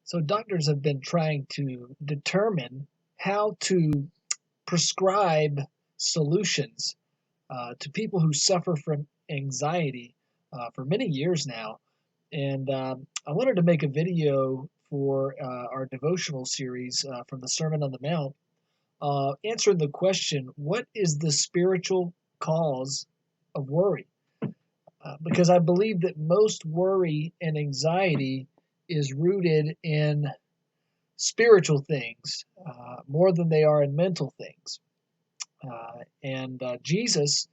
So doctors have been trying to determine how to prescribe solutions to people who suffer from anxiety for many years now. And I wanted to make a video for our devotional series from the Sermon on the Mount, answering the question, what is the spiritual cause of worry? Because I believe that most worry and anxiety is rooted in spiritual things more than they are in mental things. And Jesus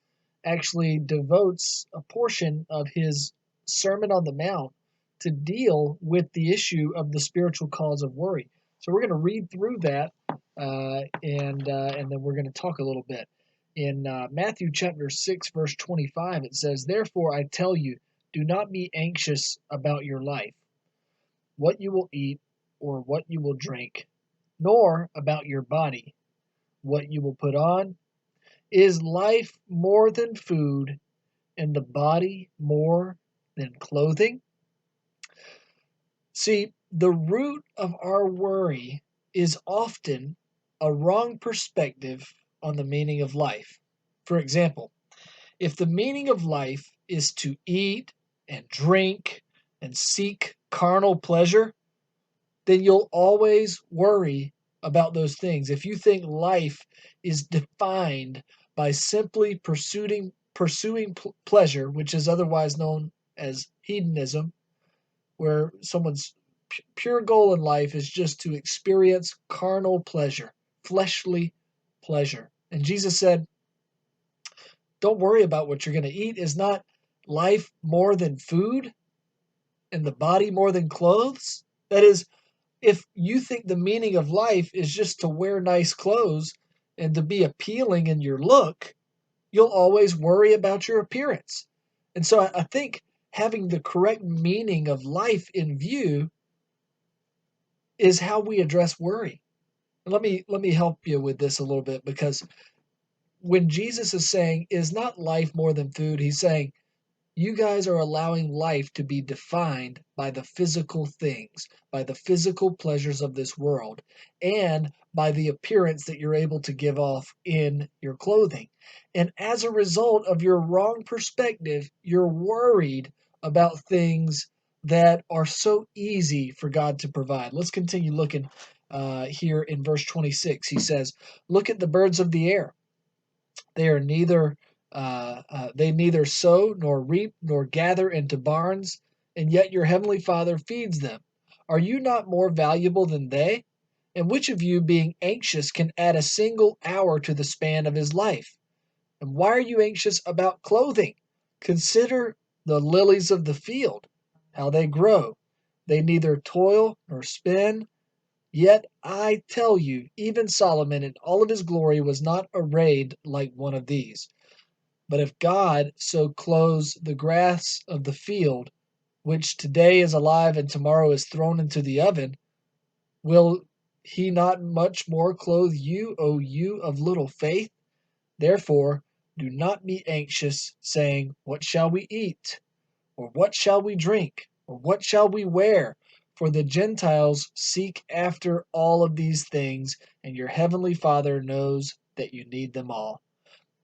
actually devotes a portion of his Sermon on the Mount to deal with the issue of the spiritual cause of worry. So we're going to read through that, and then we're going to talk a little bit. In Matthew chapter 6, verse 25, it says, "Therefore I tell you, do not be anxious about your life, what you will eat or what you will drink, nor about your body, what you will put on. Is life more than food, and the body more than clothing?" See, the root of our worry is often a wrong perspective on the meaning of life. For example, if the meaning of life is to eat and drink and seek carnal pleasure, then you'll always worry about those things. If you think life is defined by simply pursuing pleasure, which is otherwise known as hedonism, where someone's pure goal in life is just to experience carnal pleasure, fleshly pleasure. And Jesus said, don't worry about what you're going to eat. Is not life more than food and the body more than clothes? That is, if you think the meaning of life is just to wear nice clothes and to be appealing in your look, you'll always worry about your appearance. And so I think having the correct meaning of life in view is how we address worry. And let me help you with this a little bit, because when Jesus is saying, is not life more than food, he's saying, you guys are allowing life to be defined by the physical things, by the physical pleasures of this world, and by the appearance that you're able to give off in your clothing. And as a result of your wrong perspective, you're worried about things that are so easy for God to provide. Let's continue looking here in verse 26. He says, "Look at the birds of the air. They are neither they neither sow nor reap nor gather into barns, and yet your heavenly Father feeds them. Are you not more valuable than they? And which of you, being anxious, can add a single hour to the span of his life? And why are you anxious about clothing? Consider the lilies of the field, how they grow. They neither toil nor spin. Yet I tell you, even Solomon in all of his glory was not arrayed like one of these. But if God so clothes the grass of the field, which today is alive and tomorrow is thrown into the oven, will he not much more clothe you, O you of little faith? Therefore, do not be anxious, saying, what shall we eat? Or what shall we drink? Or what shall we wear? For the Gentiles seek after all of these things, and your heavenly Father knows that you need them all.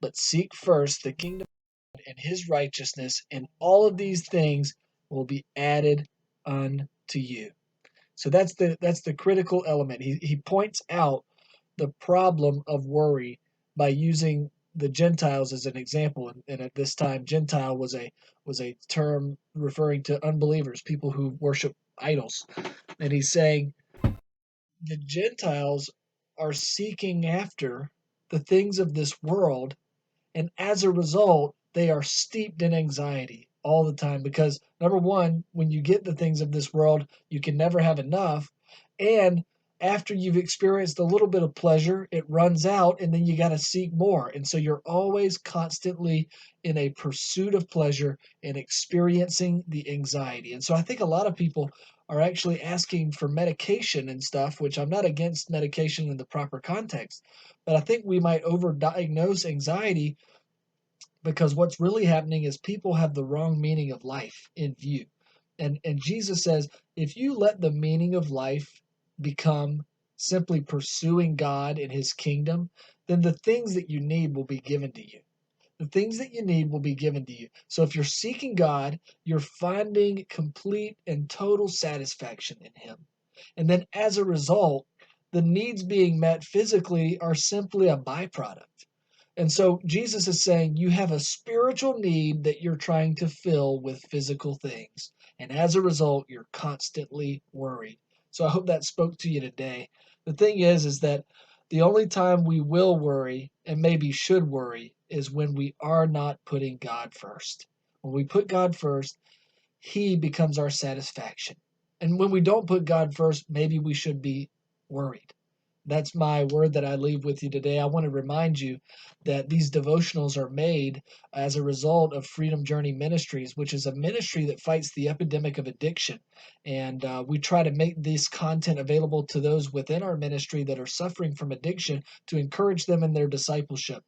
But seek first the kingdom of God and his righteousness, and all of these things will be added unto you." So that's the critical element. He points out the problem of worry by using the Gentiles as an example. And at this time, Gentile was a term referring to unbelievers, people who worship idols. And he's saying the Gentiles are seeking after the things of this world, and as a result, they are steeped in anxiety all the time because, number one, when you get the things of this world, you can never have enough. And after you've experienced a little bit of pleasure, it runs out and then you got to seek more. And so you're always constantly in a pursuit of pleasure and experiencing the anxiety. And so I think a lot of people are actually asking for medication and stuff, which I'm not against medication in the proper context, but I think we might overdiagnose anxiety because what's really happening is people have the wrong meaning of life in view. And Jesus says, if you let the meaning of life become simply pursuing God and his kingdom, then the things that you need will be given to you. The things that you need will be given to you. So if you're seeking God, you're finding complete and total satisfaction in him. And then as a result, the needs being met physically are simply a byproduct. And so Jesus is saying you have a spiritual need that you're trying to fill with physical things. And as a result, you're constantly worried. So I hope that spoke to you today. The thing is that the only time we will worry and maybe should worry is when we are not putting God first. When we put God first, he becomes our satisfaction. And when we don't put God first, maybe we should be worried. That's my word that I leave with you today. I want to remind you that these devotionals are made as a result of Freedom Journey Ministries, which is a ministry that fights the epidemic of addiction. And we try to make this content available to those within our ministry that are suffering from addiction to encourage them in their discipleship.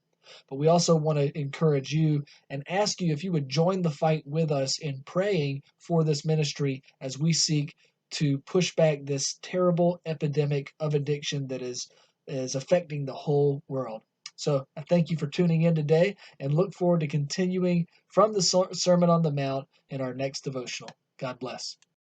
But we also want to encourage you and ask you if you would join the fight with us in praying for this ministry as we seek to push back this terrible epidemic of addiction that is affecting the whole world. So I thank you for tuning in today and look forward to continuing from the Sermon on the Mount in our next devotional. God bless.